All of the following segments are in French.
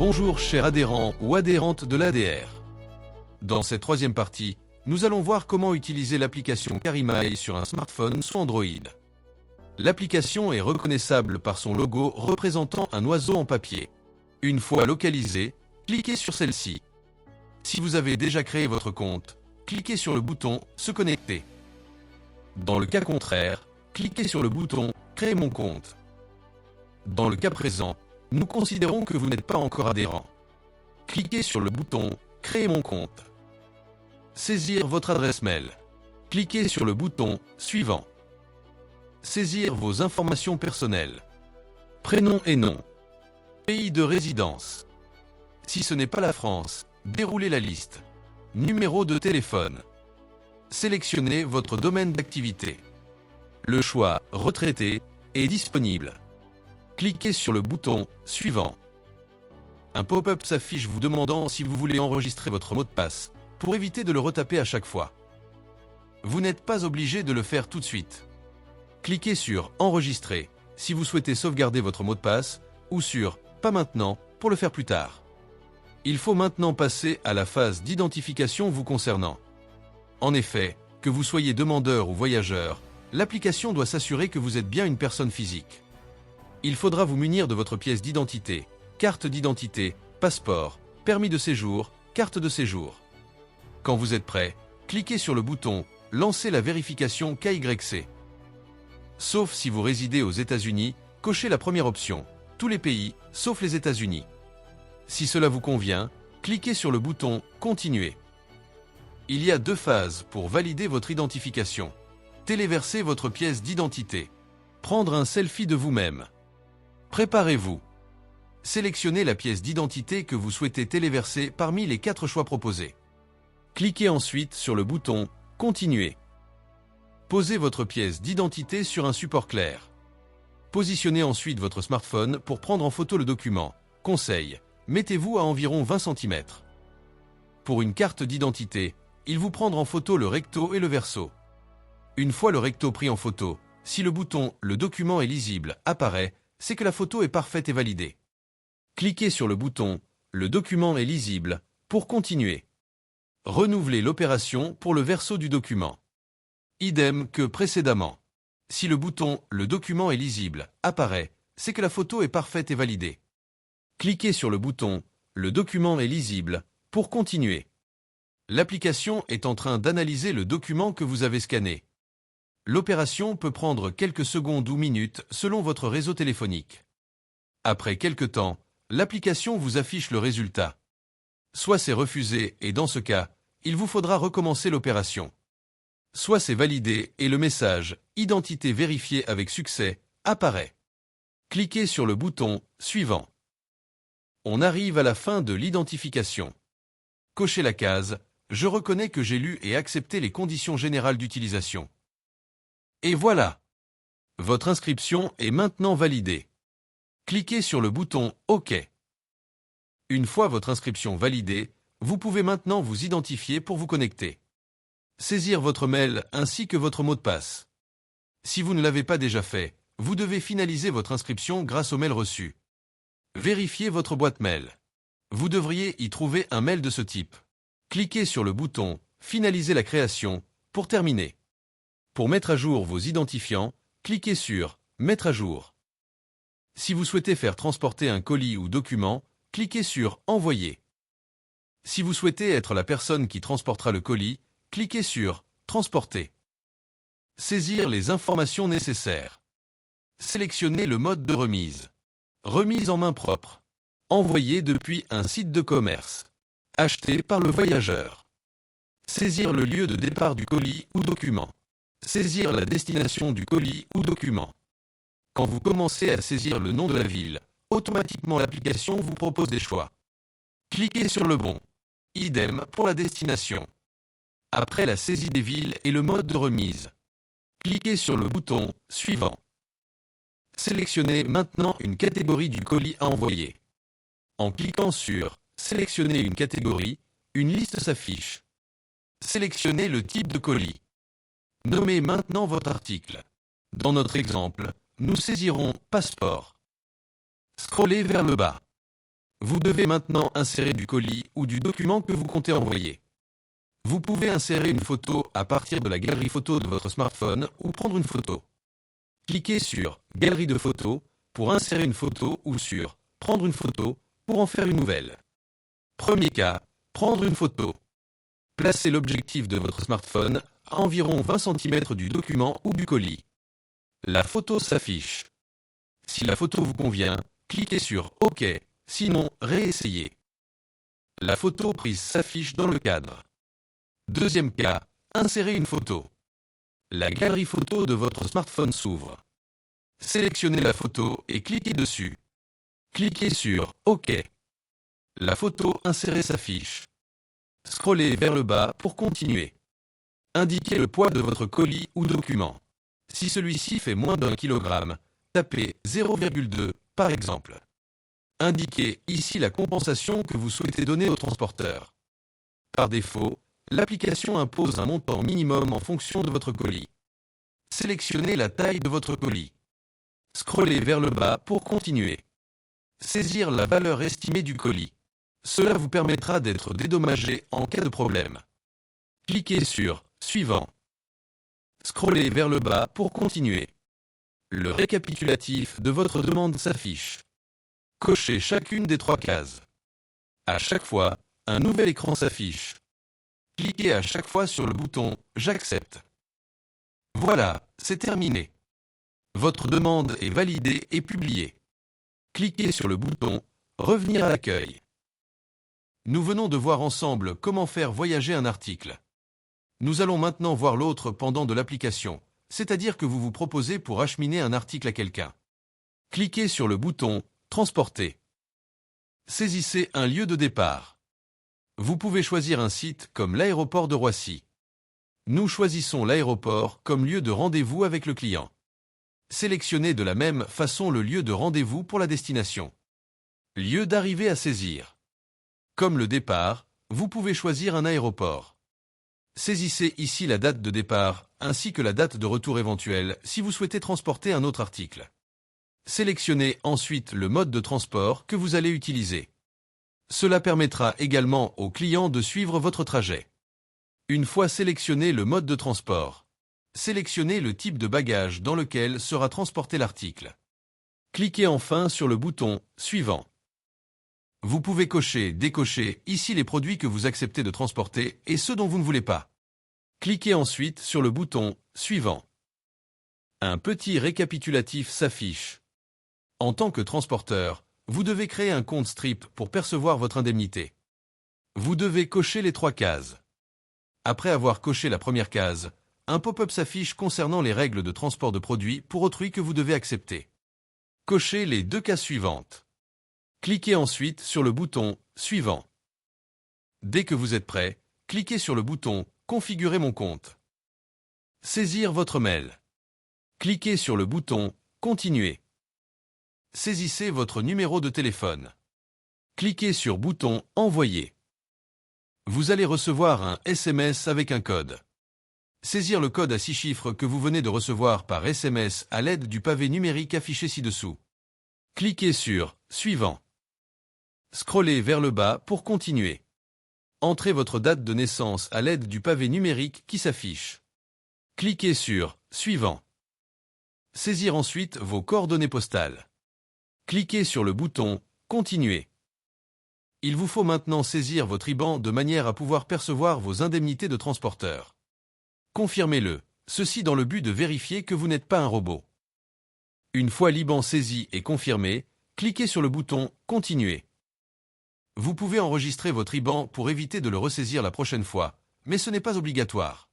Bonjour chers adhérents ou adhérentes de l'ADR. Dans cette troisième partie, nous allons voir comment utiliser l'application Carimae sur un smartphone sous Android. L'application est reconnaissable par son logo représentant un oiseau en papier. Une fois localisée, cliquez sur celle-ci. Si vous avez déjà créé votre compte, cliquez sur le bouton « Se connecter ». Dans le cas contraire, cliquez sur le bouton « Créer mon compte ». Dans le cas présent, nous considérons que vous n'êtes pas encore adhérent. Cliquez sur le bouton « Créer mon compte ». Saisir votre adresse mail. Cliquez sur le bouton « Suivant ». Saisir vos informations personnelles. Prénom et nom. Pays de résidence. Si ce n'est pas la France, déroulez la liste. Numéro de téléphone. Sélectionnez votre domaine d'activité. Le choix « Retraité » est disponible. Cliquez sur le bouton « Suivant ». Un pop-up s'affiche vous demandant si vous voulez enregistrer votre mot de passe, pour éviter de le retaper à chaque fois. Vous n'êtes pas obligé de le faire tout de suite. Cliquez sur « Enregistrer » si vous souhaitez sauvegarder votre mot de passe, ou sur « Pas maintenant » pour le faire plus tard. Il faut maintenant passer à la phase d'identification vous concernant. En effet, que vous soyez demandeur ou voyageur, l'application doit s'assurer que vous êtes bien une personne physique. Il faudra vous munir de votre pièce d'identité, carte d'identité, passeport, permis de séjour, carte de séjour. Quand vous êtes prêt, cliquez sur le bouton « Lancer la vérification KYC ». Sauf si vous résidez aux États-Unis, cochez la première option « Tous les pays, sauf les États-Unis ». Si cela vous convient, cliquez sur le bouton « Continuer ». Il y a deux phases pour valider votre identification. Téléverser votre pièce d'identité. Prendre un selfie de vous-même. Préparez-vous. Sélectionnez la pièce d'identité que vous souhaitez téléverser parmi les 4 choix proposés. Cliquez ensuite sur le bouton « Continuer ». Posez votre pièce d'identité sur un support clair. Positionnez ensuite votre smartphone pour prendre en photo le document. Conseil, mettez-vous à environ 20 cm. Pour une carte d'identité, il vous prendre en photo le recto et le verso. Une fois le recto pris en photo, si le bouton « Le document est lisible » apparaît, c'est que la photo est parfaite et validée. Cliquez sur le bouton « Le document est lisible » pour continuer. Renouvelez l'opération pour le verso du document. Idem que précédemment. Si le bouton « Le document est lisible » apparaît, c'est que la photo est parfaite et validée. Cliquez sur le bouton « Le document est lisible » pour continuer. L'application est en train d'analyser le document que vous avez scanné. L'opération peut prendre quelques secondes ou minutes selon votre réseau téléphonique. Après quelques temps, l'application vous affiche le résultat. Soit c'est refusé et dans ce cas, il vous faudra recommencer l'opération. Soit c'est validé et le message « Identité vérifiée avec succès » apparaît. Cliquez sur le bouton « Suivant ». On arrive à la fin de l'identification. Cochez la case « Je reconnais que j'ai lu et accepté les conditions générales d'utilisation ». Et voilà! Votre inscription est maintenant validée. Cliquez sur le bouton « OK ». Une fois votre inscription validée, vous pouvez maintenant vous identifier pour vous connecter. Saisir votre mail ainsi que votre mot de passe. Si vous ne l'avez pas déjà fait, vous devez finaliser votre inscription grâce au mail reçu. Vérifiez votre boîte mail. Vous devriez y trouver un mail de ce type. Cliquez sur le bouton « Finaliser la création » pour terminer. Pour mettre à jour vos identifiants, cliquez sur « Mettre à jour ». Si vous souhaitez faire transporter un colis ou document, cliquez sur « Envoyer ». Si vous souhaitez être la personne qui transportera le colis, cliquez sur « Transporter ». Saisir les informations nécessaires. Sélectionnez le mode de remise. Remise en main propre. Envoyé depuis un site de commerce. Acheté par le voyageur. Saisir le lieu de départ du colis ou document. Saisir la destination du colis ou document. Quand vous commencez à saisir le nom de la ville, automatiquement l'application vous propose des choix. Cliquez sur le bon. Idem pour la destination. Après la saisie des villes et le mode de remise, cliquez sur le bouton « Suivant ». Sélectionnez maintenant une catégorie du colis à envoyer. En cliquant sur « Sélectionner une catégorie », une liste s'affiche. Sélectionnez le type de colis. Nommez maintenant votre article. Dans notre exemple, nous saisirons « Passeport ». Scrollez vers le bas. Vous devez maintenant insérer du colis ou du document que vous comptez envoyer. Vous pouvez insérer une photo à partir de la galerie photo de votre smartphone ou prendre une photo. Cliquez sur « Galerie de photos » pour insérer une photo ou sur « Prendre une photo » pour en faire une nouvelle. Premier cas, prendre une photo. Placez l'objectif de votre smartphone à environ 20 cm du document ou du colis. La photo s'affiche. Si la photo vous convient, cliquez sur « OK », sinon réessayez. La photo prise s'affiche dans le cadre. Deuxième cas, insérez une photo. La galerie photo de votre smartphone s'ouvre. Sélectionnez la photo et cliquez dessus. Cliquez sur « OK ». La photo insérée s'affiche. Scrollez vers le bas pour continuer. Indiquez le poids de votre colis ou document. Si celui-ci fait moins d'1 kg, tapez 0,2 par exemple. Indiquez ici la compensation que vous souhaitez donner au transporteur. Par défaut, l'application impose un montant minimum en fonction de votre colis. Sélectionnez la taille de votre colis. Scrollez vers le bas pour continuer. Saisir la valeur estimée du colis. Cela vous permettra d'être dédommagé en cas de problème. Cliquez sur « Suivant ». Scrollez vers le bas pour continuer. Le récapitulatif de votre demande s'affiche. Cochez chacune des 3 cases. À chaque fois, un nouvel écran s'affiche. Cliquez à chaque fois sur le bouton « J'accepte ». Voilà, c'est terminé. Votre demande est validée et publiée. Cliquez sur le bouton « Revenir à l'accueil ». Nous venons de voir ensemble comment faire voyager un article. Nous allons maintenant voir l'autre pendant de l'application, c'est-à-dire que vous vous proposez pour acheminer un article à quelqu'un. Cliquez sur le bouton « Transporter ». Saisissez un lieu de départ. Vous pouvez choisir un site comme l'aéroport de Roissy. Nous choisissons l'aéroport comme lieu de rendez-vous avec le client. Sélectionnez de la même façon le lieu de rendez-vous pour la destination. Lieu d'arrivée à saisir. Comme le départ, vous pouvez choisir un aéroport. Saisissez ici la date de départ, ainsi que la date de retour éventuelle si vous souhaitez transporter un autre article. Sélectionnez ensuite le mode de transport que vous allez utiliser. Cela permettra également au client de suivre votre trajet. Une fois sélectionné le mode de transport, sélectionnez le type de bagage dans lequel sera transporté l'article. Cliquez enfin sur le bouton « Suivant ». Vous pouvez cocher, décocher ici les produits que vous acceptez de transporter et ceux dont vous ne voulez pas. Cliquez ensuite sur le bouton « Suivant ». Un petit récapitulatif s'affiche. En tant que transporteur, vous devez créer un compte Strip pour percevoir votre indemnité. Vous devez cocher les 3 cases. Après avoir coché la première case, un pop-up s'affiche concernant les règles de transport de produits pour autrui que vous devez accepter. Cochez les 2 cases suivantes. Cliquez ensuite sur le bouton « Suivant ». Dès que vous êtes prêt, cliquez sur le bouton « Configurer mon compte ». Saisir votre mail. Cliquez sur le bouton « Continuer ». Saisissez votre numéro de téléphone. Cliquez sur bouton « Envoyer ». Vous allez recevoir un SMS avec un code. Saisir le code à 6 chiffres que vous venez de recevoir par SMS à l'aide du pavé numérique affiché ci-dessous. Cliquez sur « Suivant ». Scrollez vers le bas pour continuer. Entrez votre date de naissance à l'aide du pavé numérique qui s'affiche. Cliquez sur « Suivant ». Saisir ensuite vos coordonnées postales. Cliquez sur le bouton « Continuer ». Il vous faut maintenant saisir votre IBAN de manière à pouvoir percevoir vos indemnités de transporteur. Confirmez-le, ceci dans le but de vérifier que vous n'êtes pas un robot. Une fois l'IBAN saisi et confirmé, cliquez sur le bouton « Continuer ». Vous pouvez enregistrer votre IBAN pour éviter de le ressaisir la prochaine fois, mais ce n'est pas obligatoire.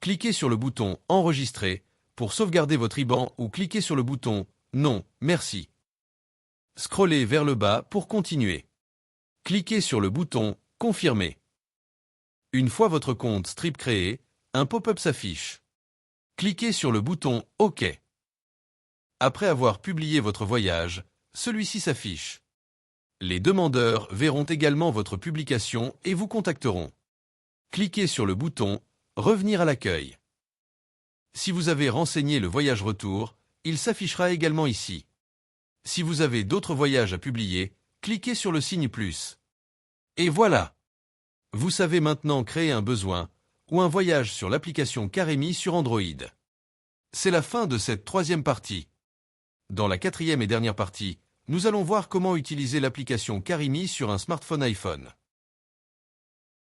Cliquez sur le bouton « Enregistrer » pour sauvegarder votre IBAN ou cliquez sur le bouton « Non, merci ». Scrollez vers le bas pour continuer. Cliquez sur le bouton « Confirmer ». Une fois votre compte Strip créé, un pop-up s'affiche. Cliquez sur le bouton « OK ». Après avoir publié votre voyage, celui-ci s'affiche. Les demandeurs verront également votre publication et vous contacteront. Cliquez sur le bouton « Revenir à l'accueil ». Si vous avez renseigné le voyage retour, il s'affichera également ici. Si vous avez d'autres voyages à publier, cliquez sur le signe plus. Et voilà! Vous savez maintenant créer un besoin ou un voyage sur l'application Karemi sur Android. C'est la fin de cette troisième partie. Dans la quatrième et dernière partie, nous allons voir comment utiliser l'application Karemi sur un smartphone iPhone.